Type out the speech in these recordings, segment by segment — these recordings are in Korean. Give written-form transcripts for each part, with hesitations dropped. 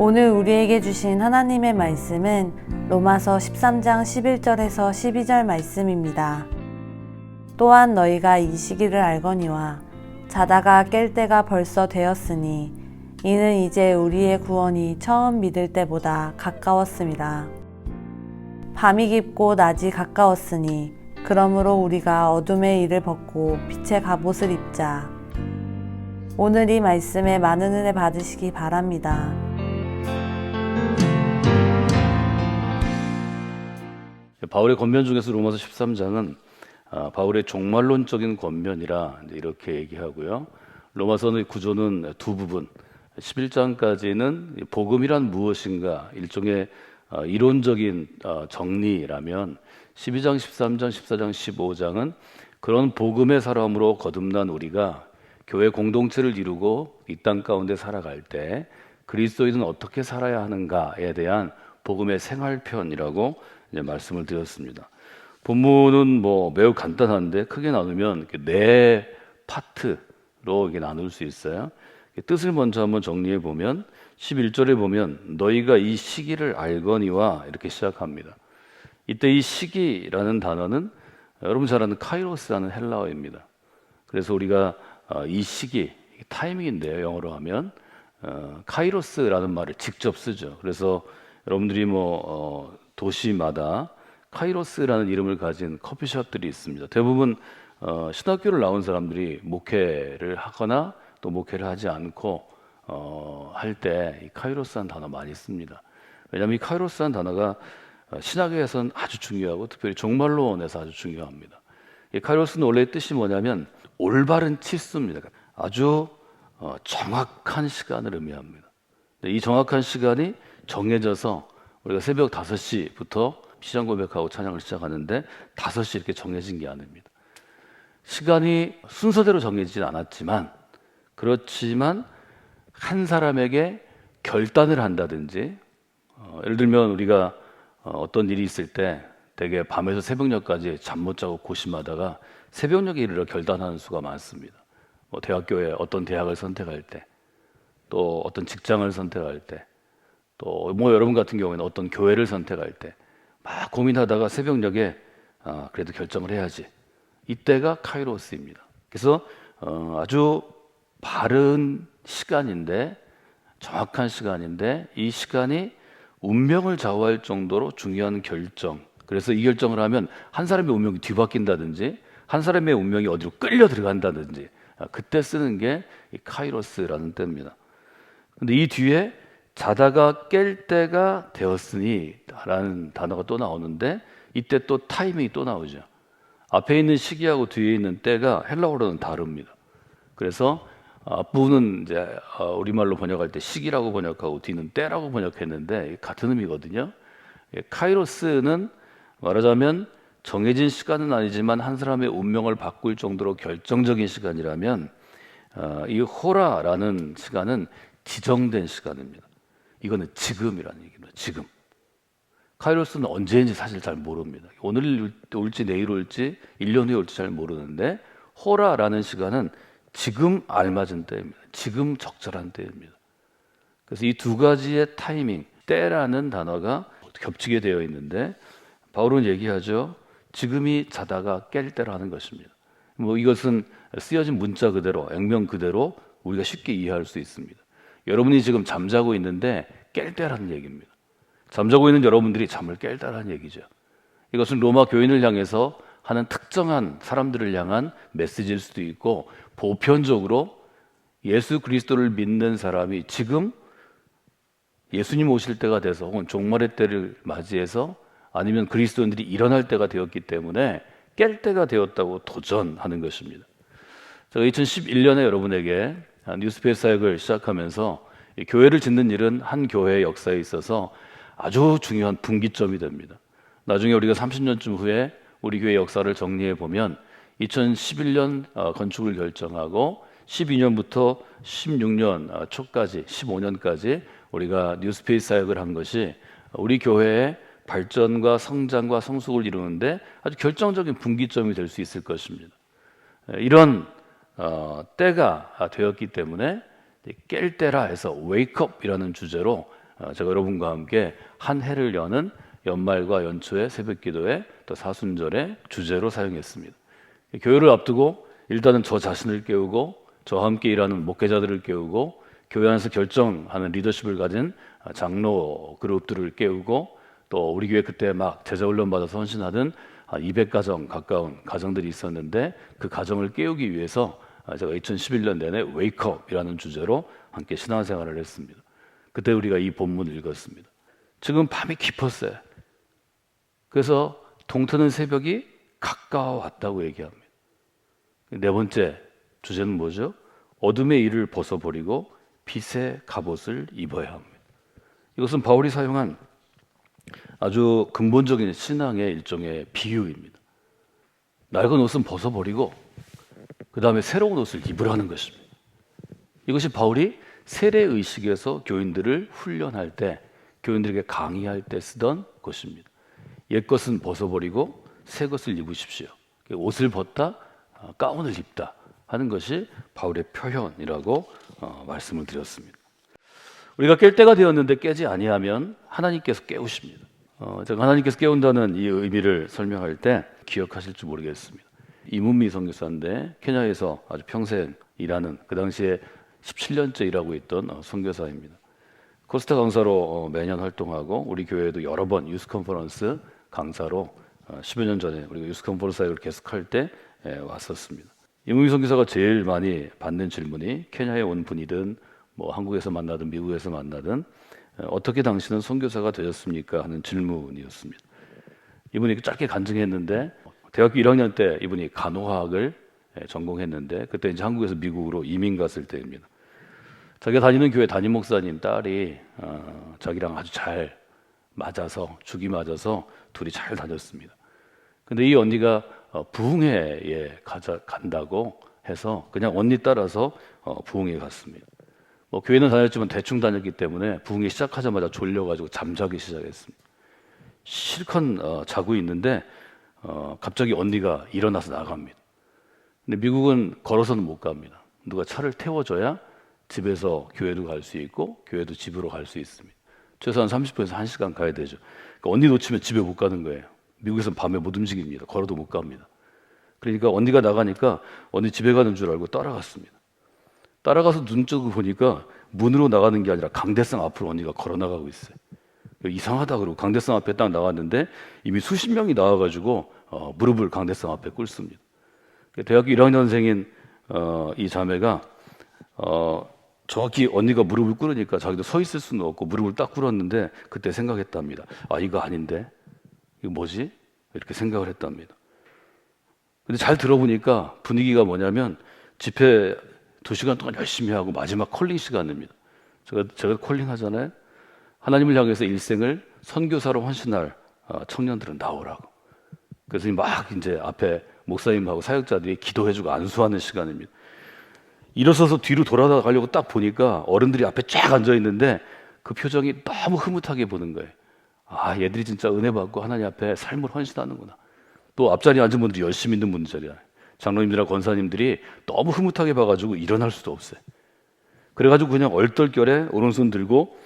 오늘 우리에게 주신 하나님의 말씀은 로마서 13장 11절에서 12절 말씀입니다. 또한 너희가 이 시기를 알거니와 자다가 깰 때가 벌써 되었으니 이는 이제 우리의 구원이 처음 믿을 때보다 가까웠습니다. 밤이 깊고 낮이 가까웠으니 그러므로 우리가 어둠의 일을 벗고 빛의 갑옷을 입자. 오늘 이 말씀에 많은 은혜 받으시기 바랍니다. 바울의 권면 중에서 로마서 13장은 바울의 종말론적인 권면이라 이렇게 얘기하고요. 로마서의 구조는 두 부분. 11장까지는 복음이란 무엇인가 일종의 이론적인 정리라면 12장, 13장, 14장, 15장은 그런 복음의 사람으로 거듭난 우리가 교회 공동체를 이루고 이 땅 가운데 살아갈 때 그리스도인은 어떻게 살아야 하는가에 대한 복음의 생활편이라고 이제 말씀을 드렸습니다. 본문은 매우 간단한데 크게 나누면 네 파트로 이게 나눌 수 있어요. 뜻을 먼저 한번 정리해 보면 11절에 보면 너희가 이 시기를 알거니와 이렇게 시작합니다. 이때 이 시기라는 단어는 여러분 잘 아는 카이로스라는 헬라어입니다. 그래서 우리가 이 시기, 타이밍인데요. 영어로 하면 카이로스라는 말을 직접 쓰죠. 그래서 여러분들이 도시마다 카이로스라는 이름을 가진 커피숍들이 있습니다. 대부분 신학교를 나온 사람들이 목회를 하거나 또 목회를 하지 않고 할 때 이 카이로스라는 단어 많이 씁니다. 왜냐하면 이 카이로스라는 단어가 신학에서는 아주 중요하고 특별히 종말론에서 아주 중요합니다. 이 카이로스는 원래 뜻이 뭐냐면 올바른 치수입니다. 아주 정확한 시간을 의미합니다. 이 정확한 시간이 정해져서 우리가 새벽 5시부터 시장 고백하고 찬양을 시작하는데 5시 이렇게 정해진 게 아닙니다. 시간이 순서대로 정해지진 않았지만 그렇지만 한 사람에게 결단을 한다든지 예를 들면 우리가 어떤 일이 있을 때 되게 밤에서 새벽녘까지 잠 못 자고 고심하다가 새벽녘에 이르러 결단하는 수가 많습니다. 대학교에 어떤 대학을 선택할 때, 또 어떤 직장을 선택할 때, 또 여러분 같은 경우에는 어떤 교회를 선택할 때 막 고민하다가 새벽녘에 그래도 결정을 해야지. 이때가 카이로스입니다. 그래서 아주 바른 시간인데 정확한 시간인데 이 시간이 운명을 좌우할 정도로 중요한 결정. 그래서 이 결정을 하면 한 사람의 운명이 뒤바뀐다든지 한 사람의 운명이 어디로 끌려 들어간다든지 그때 쓰는 게 이 카이로스라는 때입니다. 근데 이 뒤에 자다가 깰 때가 되었으니 라는 단어가 또 나오는데 이때 또 타이밍이 또 나오죠. 앞에 있는 시기하고 뒤에 있는 때가 헬라어로는 다릅니다. 그래서 앞부분은 이제 우리말로 번역할 때 시기라고 번역하고 뒤는 때라고 번역했는데 같은 의미거든요. 카이로스는 말하자면 정해진 시간은 아니지만 한 사람의 운명을 바꿀 정도로 결정적인 시간이라면 이 호라라는 시간은 지정된 시간입니다. 이거는 지금이라는 얘기입니다. 지금. 카이로스는 언제인지 사실 잘 모릅니다. 오늘 올지 내일 올지 1년 후에 올지 잘 모르는데 호라라는 시간은 지금 알맞은 때입니다. 지금 적절한 때입니다. 그래서 이 두 가지의 타이밍, 때라는 단어가 겹치게 되어 있는데 바울은 얘기하죠. 지금이 자다가 깰 때라는 것입니다. 이것은 쓰여진 문자 그대로, 액면 그대로 우리가 쉽게 이해할 수 있습니다. 여러분이 지금 잠자고 있는데 깰 때라는 얘기입니다. 잠자고 있는 여러분들이 잠을 깰 때라는 얘기죠. 이것은 로마 교인을 향해서 하는 특정한 사람들을 향한 메시지일 수도 있고 보편적으로 예수 그리스도를 믿는 사람이 지금 예수님 오실 때가 돼서 혹은 종말의 때를 맞이해서 아니면 그리스도인들이 일어날 때가 되었기 때문에 깰 때가 되었다고 도전하는 것입니다. 제가 2011년에 여러분에게 뉴스페이스 사역을 시작하면서 교회를 짓는 일은 한 교회의 역사에 있어서 아주 중요한 분기점이 됩니다. 나중에 우리가 30년쯤 후에 우리 교회 역사를 정리해 보면 2011년 건축을 결정하고 12년부터 16년 초까지 15년까지 우리가 뉴스페이스 사역을 한 것이 우리 교회의 발전과 성장과 성숙을 이루는데 아주 결정적인 분기점이 될 수 있을 것입니다. 이런 때가 되었기 때문에 깰 때라 해서 wake up이라는 주제로 제가 여러분과 함께 한 해를 여는 연말과 연초의 새벽기도회 또 사순절의 주제로 사용했습니다. 교회를 앞두고 일단은 저 자신을 깨우고 저와 함께 일하는 목회자들을 깨우고 교회 안에서 결정하는 리더십을 가진 장로 그룹들을 깨우고 또 우리 교회 그때 막 제자훈련 받아서 헌신하던 200가정 가까운 가정들이 있었는데 그 가정을 깨우기 위해서 제가 2011년 내내 웨이크업이라는 주제로 함께 신앙생활을 했습니다. 그때 우리가 이 본문을 읽었습니다. 지금 밤이 깊었어요. 그래서 동트는 새벽이 가까워왔다고 얘기합니다. 네 번째 주제는 뭐죠? 어둠의 일을 벗어버리고 빛의 갑옷을 입어야 합니다. 이것은 바울이 사용한 아주 근본적인 신앙의 일종의 비유입니다. 낡은 옷은 벗어버리고 그 다음에 새로운 옷을 입으라는 것입니다. 이것이 바울이 세례의식에서 교인들을 훈련할 때, 교인들에게 강의할 때 쓰던 것입니다. 옛 것은 벗어버리고 새 것을 입으십시오. 옷을 벗다, 가운을 입다 하는 것이 바울의 표현이라고 말씀을 드렸습니다. 우리가 깰 때가 되었는데 깨지 아니하면 하나님께서 깨우십니다. 제가 하나님께서 깨운다는 이 의미를 설명할 때 기억하실지 모르겠습니다. 이문미 선교사인데 케냐에서 아주 평생 일하는, 그 당시에 17년째 일하고 있던 선교사입니다. 코스타 강사로 매년 활동하고 우리 교회에도 여러 번 유스 컨퍼런스 강사로 10여 년 전에 우리가 유스 컨퍼런스 사역을 계속할 때 왔었습니다. 이문미 선교사가 제일 많이 받는 질문이 케냐에 온 분이든 뭐 한국에서 만나든 미국에서 만나든 어떻게 당신은 선교사가 되셨습니까? 하는 질문이었습니다. 이분이 짧게 간증했는데 대학교 1학년 때 이분이 간호학을 전공했는데 그때 이제 한국에서 미국으로 이민 갔을 때입니다. 자기가 다니는 교회 담임 목사님 딸이 자기랑 아주 잘 맞아서 죽이 맞아서 둘이 잘 다녔습니다. 근데 이 언니가 부흥회에 간다고 해서 그냥 언니 따라서 부흥회에 갔습니다. 뭐 교회는 다녔지만 대충 다녔기 때문에 부흥회 시작하자마자 졸려가지고 잠자기 시작했습니다. 실컷 자고 있는데 갑자기 언니가 일어나서 나갑니다. 근데 미국은 걸어서는 못 갑니다. 누가 차를 태워줘야 집에서 교회도 갈 수 있고 교회도 집으로 갈 수 있습니다. 최소한 30분에서 1시간 가야 되죠. 그러니까 언니 놓치면 집에 못 가는 거예요. 미국에서는 밤에 못 움직입니다. 걸어도 못 갑니다. 그러니까 언니가 나가니까 언니 집에 가는 줄 알고 따라갔습니다. 따라가서 눈 뜨고 보니까 문으로 나가는 게 아니라 강대상 앞으로 언니가 걸어 나가고 있어요. 이상하다 그러고 강대상 앞에 딱 나왔는데 이미 수십 명이 나와가지고 무릎을 강대상 앞에 꿇습니다. 대학교 1학년생인 이 자매가 정확히 언니가 무릎을 꿇으니까 자기도 서 있을 수는 없고 무릎을 딱 꿇었는데 그때 생각했답니다. 아, 이거 아닌데? 이거 뭐지? 이렇게 생각을 했답니다. 근데 잘 들어보니까 분위기가 뭐냐면 집회 2시간 동안 열심히 하고 마지막 콜링 시간입니다. 제가 콜링 하잖아요. 하나님을 향해서 일생을 선교사로 헌신할 청년들은 나오라고. 그래서 막 이제 앞에 목사님하고 사역자들이 기도해주고 안수하는 시간입니다. 일어서서 뒤로 돌아가려고 딱 보니까 어른들이 앞에 쫙 앉아 있는데 그 표정이 너무 흐뭇하게 보는 거예요. 아, 얘들이 진짜 은혜 받고 하나님 앞에 삶을 헌신하는구나. 또 앞자리에 앉은 분들이 열심히 있는 분들이잖아요. 장로님들이나 권사님들이 너무 흐뭇하게 봐가지고 일어날 수도 없어요. 그래가지고 그냥 얼떨결에 오른손 들고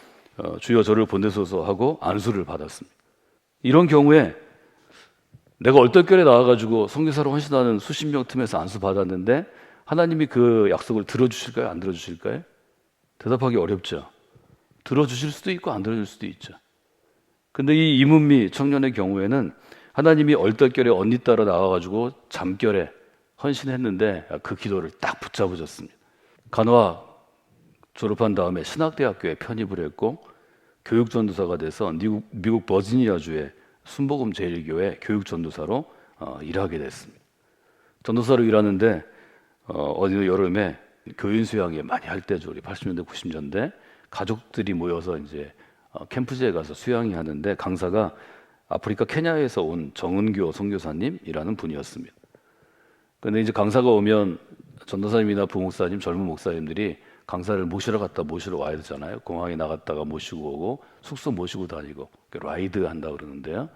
주여 저를 보내소서 하고 안수를 받았습니다. 이런 경우에 내가 얼떨결에 나와가지고 선교사로 헌신하는 수십 명 틈에서 안수 받았는데 하나님이 그 약속을 들어주실까요? 안 들어주실까요? 대답하기 어렵죠. 들어주실 수도 있고 안 들어줄 수도 있죠. 근데 이 이문미 청년의 경우에는 하나님이 얼떨결에 언니 따라 나와가지고 잠결에 헌신했는데 그 기도를 딱 붙잡으셨습니다. 간호학 졸업한 다음에 신학대학교에 편입을 했고 교육전도사가 돼서 미국 버지니아주의 순복음 제일교회 교육전도사로 일하게 됐습니다. 전도사로 일하는데 어느 여름에 교인 수양회 많이 할 때죠. 우리 80년대 90년대 가족들이 모여서 이제 캠프지에 가서 수양회 하는데 강사가 아프리카 케냐에서 온 정은교 선교사님이라는 분이었습니다. 근데 이제 강사가 오면 전도사님이나 부목사님, 젊은 목사님들이 강사를 모시러 와야 되잖아요. 공항에 나갔다가 모시고 오고 숙소 모시고 다니고 라이드 한다 그러는데요.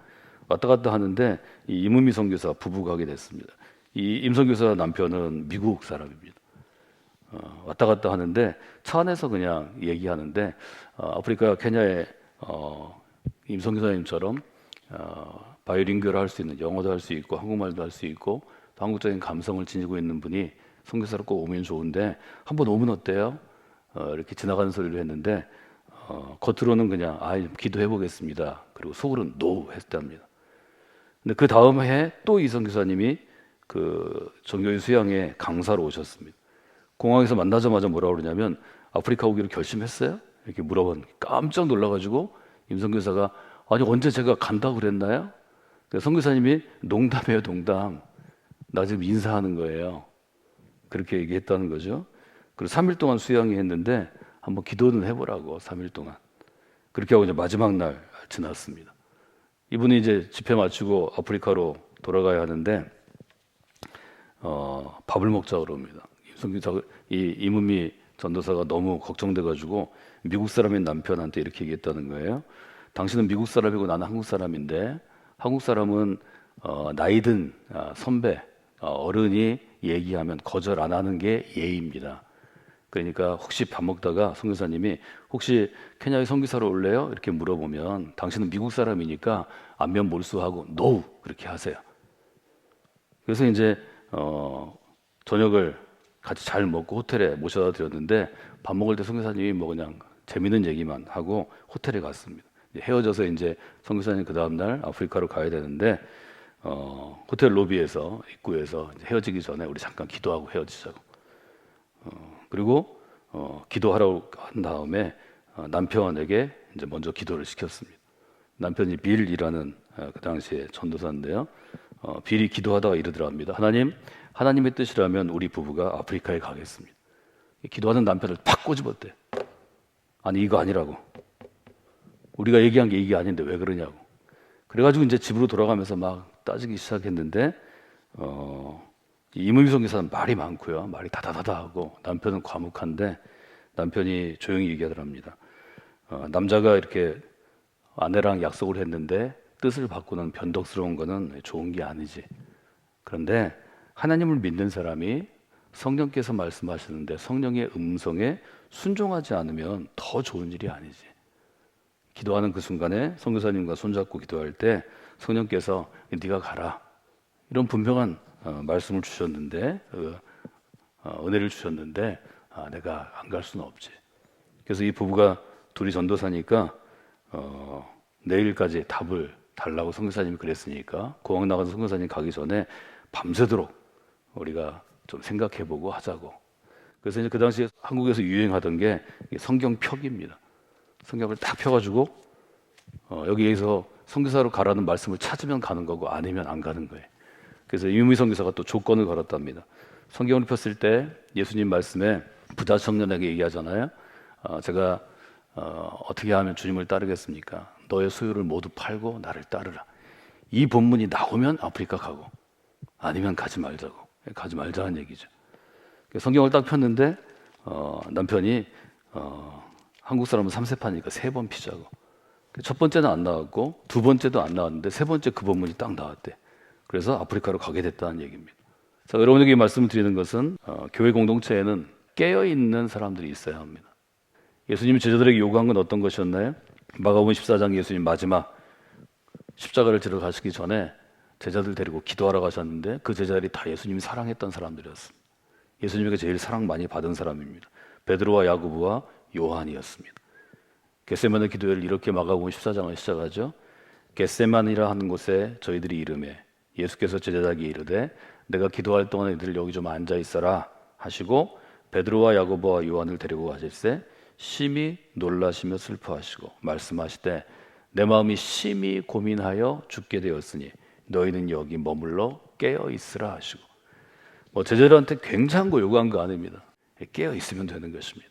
왔다 갔다 하는데 이 이문미 선교사 부부가 하게 됐습니다. 이 임 선교사 남편은 미국 사람입니다. 왔다 갔다 하는데 차 안에서 그냥 얘기하는데 아프리카 케냐의 임성규 사님처럼 바이링구얼 할 수 있는 영어도 할 수 있고 한국말도 할 수 있고 또 한국적인 감성을 지니고 있는 분이 선교사로 꼭 오면 좋은데 한번 오면 어때요? 이렇게 지나가는 소리를 했는데 겉으로는 그냥 기도해 보겠습니다. 그리고 속으로는 노 했답니다. 근데 그 다음 해 또 이성 교사님이 그 정교회 수양회 강사로 오셨습니다. 공항에서 만나자마자 뭐라고 그러냐면 아프리카 오기로 결심했어요? 이렇게 물어본 깜짝 놀라가지고 임성 교사가 아니 언제 제가 간다고 그랬나요? 선교사님이 농담이에요, 농담. 나 지금 인사하는 거예요. 그렇게 얘기했다는 거죠. 그리고 3일 동안 수양회 했는데 한번 기도는 해보라고 3일 동안. 그렇게 하고 이제 마지막 날 지났습니다. 이분이 이제 집회 마치고 아프리카로 돌아가야 하는데 밥을 먹자고 그럽니다. 이문미 전도사가 너무 걱정돼가지고 미국 사람인 남편한테 이렇게 얘기했다는 거예요. 당신은 미국 사람이고 나는 한국 사람인데 한국 사람은 나이든 선배, 어른이 얘기하면 거절 안 하는 게 예의입니다. 그러니까 혹시 밥 먹다가 선교사님이 혹시 케냐에 선교사로 올래요? 이렇게 물어보면 당신은 미국 사람이니까 안면 몰수하고 NO 그렇게 하세요. 그래서 이제 저녁을 같이 잘 먹고 호텔에 모셔다 드렸는데 밥 먹을 때 선교사님이 뭐 그냥 재밌는 얘기만 하고 호텔에 갔습니다. 헤어져서 이제 선교사님 그 다음 날 아프리카로 가야 되는데 호텔 로비에서 입구에서 헤어지기 전에 우리 잠깐 기도하고 헤어지자고. 그리고 기도하라고 한 다음에 남편에게 이제 먼저 기도를 시켰습니다. 남편이 빌이라는 그 당시에 전도사인데요. 빌이 기도하다가 이러더랍니다. 하나님의 뜻이라면 우리 부부가 아프리카에 가겠습니다. 기도하는 남편을 팍 꼬집었대. 아니 이거 아니라고. 우리가 얘기한 게 이게 아닌데 왜 그러냐고. 그래가지고 이제 집으로 돌아가면서 막 따지기 시작했는데 이문미 선교사는 말이 많고요. 말이 다다다다 하고 남편은 과묵한데 남편이 조용히 얘기하더랍니다. 남자가 이렇게 아내랑 약속을 했는데 뜻을 바꾸는 변덕스러운 거는 좋은 게 아니지. 그런데 하나님을 믿는 사람이 성령께서 말씀하시는데 성령의 음성에 순종하지 않으면 더 좋은 일이 아니지. 기도하는 그 순간에 선교사님과 손잡고 기도할 때 성령께서 네가 가라 이런 분명한 말씀을 주셨는데 은혜를 주셨는데 내가 안 갈 수는 없지. 그래서 이 부부가 둘이 전도사니까 내일까지 답을 달라고 선교사님이 그랬으니까 공항 나가서 선교사님 가기 전에 밤새도록 우리가 좀 생각해보고 하자고. 그래서 이제 그 당시에 한국에서 유행하던 게 성경 펴기입니다. 성경을 딱 펴가지고 여기에서 선교사로 가라는 말씀을 찾으면 가는 거고 아니면 안 가는 거예요. 그래서 이문미 선교사가 또 조건을 걸었답니다. 성경을 폈을 때 예수님 말씀에 부자 청년에게 얘기하잖아요. 제가 어떻게 하면 주님을 따르겠습니까? 너의 소유를 모두 팔고 나를 따르라. 이 본문이 나오면 아프리카 가고 아니면 가지 말자고. 가지 말자는 얘기죠. 성경을 딱 폈는데 남편이 한국 사람은 3세파니까 3번 피자고. 첫 번째는 안 나왔고 두 번째도 안 나왔는데 세 번째 그 본문이 딱 나왔대. 그래서 아프리카로 가게 됐다는 얘기입니다. 자, 여러분에게 말씀을 드리는 것은 교회 공동체에는 깨어있는 사람들이 있어야 합니다. 예수님이 제자들에게 요구한 건 어떤 것이었나요? 마가복음 14장 예수님 마지막 십자가를 지러 가시기 전에 제자들 데리고 기도하러 가셨는데 그 제자들이 다 예수님이 사랑했던 사람들이었습니다. 예수님에게 제일 사랑 많이 받은 사람입니다. 베드로와 야고보와 요한이었습니다. 겟세마네 기도회를 이렇게 마가복음 14장을 시작하죠. 겟세만이라 하는 곳에 저희들이 이름에 예수께서 제자들에게 이르되 내가 기도할 동안 너희들 여기 좀 앉아 있어라 하시고 베드로와 야고보와 요한을 데리고 가실새 심히 놀라시며 슬퍼하시고 말씀하시되 내 마음이 심히 고민하여 죽게 되었으니 너희는 여기 머물러 깨어 있으라 하시고 제자들한테 굉장한 거 요구한 거 아닙니다. 깨어 있으면 되는 것입니다.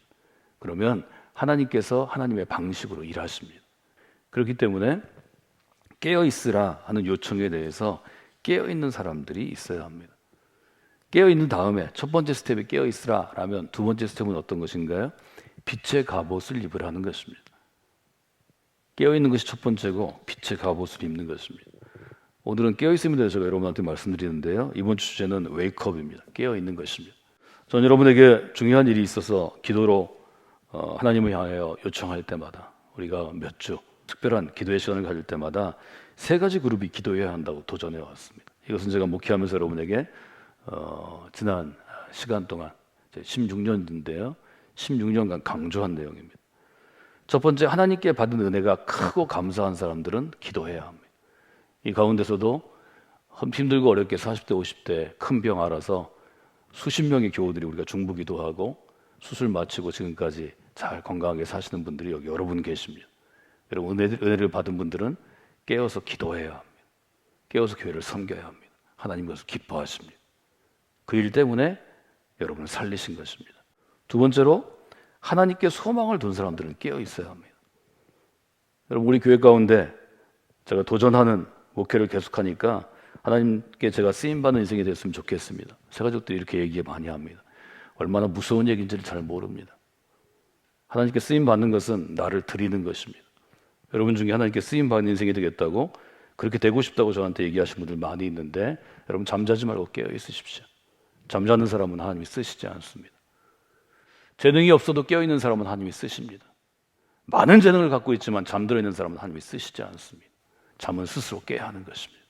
그러면 하나님께서 하나님의 방식으로 일하십니다. 그렇기 때문에 깨어 있으라 하는 요청에 대해서 깨어 있는 사람들이 있어야 합니다. 깨어 있는 다음에 첫 번째 스텝이 깨어 있으라 라면 두 번째 스텝은 어떤 것인가요? 빛의 갑옷을 입으라는 것입니다. 깨어 있는 것이 첫 번째고 빛의 갑옷을 입는 것입니다. 오늘은 깨어 있음에 대해서 제가 여러분한테 말씀드리는데요. 이번 주 주제는 웨이크업입니다. 깨어 있는 것입니다. 전 여러분에게 중요한 일이 있어서 기도로 하나님을 향하여 요청할 때마다 우리가 몇 주 특별한 기도의 시간을 가질 때마다 세 가지 그룹이 기도해야 한다고 도전해 왔습니다. 이것은 제가 목회하면서 여러분에게 지난 시간 동안 16년인데요. 16년간 강조한 내용입니다. 첫 번째, 하나님께 받은 은혜가 크고 감사한 사람들은 기도해야 합니다. 이 가운데서도 힘들고 어렵게 40대, 50대 큰 병 알아서 수십 명의 교우들이 우리가 중보기도하고 수술 마치고 지금까지 잘 건강하게 사시는 분들이 여기 여러 분 계십니다. 여러분 은혜를 받은 분들은 깨어서 기도해야 합니다. 깨어서 교회를 섬겨야 합니다. 하나님 그것을 기뻐하십니다. 그 일 때문에 여러분을 살리신 것입니다. 두 번째로, 하나님께 소망을 둔 사람들은 깨어 있어야 합니다. 여러분, 우리 교회 가운데 제가 도전하는 목회를 계속하니까 하나님께 제가 쓰임받는 인생이 됐으면 좋겠습니다. 새 가족들이 이렇게 얘기 많이 합니다. 얼마나 무서운 얘기인지를 잘 모릅니다. 하나님께 쓰임받는 것은 나를 드리는 것입니다. 여러분 중에 하나님께 쓰임받는 인생이 되겠다고, 그렇게 되고 싶다고 저한테 얘기하신 분들 많이 있는데, 여러분 잠자지 말고 깨어 있으십시오. 잠자는 사람은 하나님이 쓰시지 않습니다. 재능이 없어도 깨어있는 사람은 하나님이 쓰십니다. 많은 재능을 갖고 있지만 잠들어 있는 사람은 하나님이 쓰시지 않습니다. 잠은 스스로 깨야 하는 것입니다.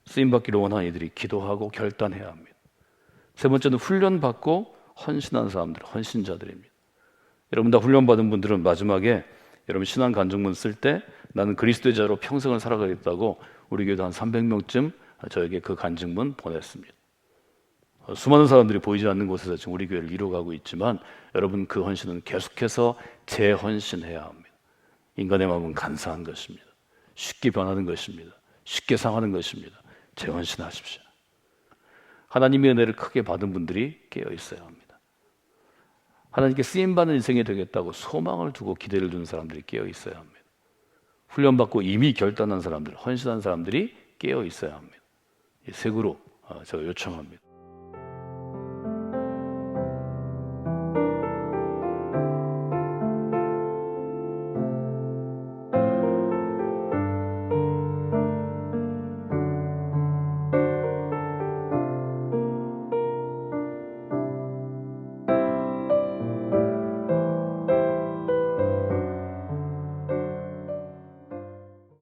쓰임받기를 원하는 이들이 기도하고 결단해야 합니다. 세 번째는 훈련받고 헌신한 사람들, 헌신자들입니다. 여러분 다 훈련받은 분들은 마지막에 여러분 신앙 간증문 쓸 때 나는 그리스도의 자로 평생을 살아가겠다고 우리 교회도 한 300명쯤 저에게 그 간증문 보냈습니다. 수많은 사람들이 보이지 않는 곳에서 지금 우리 교회를 이루어가고 있지만 여러분 그 헌신은 계속해서 재헌신해야 합니다. 인간의 마음은 간사한 것입니다. 쉽게 변하는 것입니다. 쉽게 상하는 것입니다. 재헌신하십시오. 하나님의 은혜를 크게 받은 분들이 깨어 있어야 합니다. 하나님께 쓰임받는 인생이 되겠다고 소망을 두고 기대를 두는 사람들이 깨어 있어야 합니다. 훈련받고 이미 결단한 사람들, 헌신한 사람들이 깨어 있어야 합니다. 이 세 그룹 제가 요청합니다.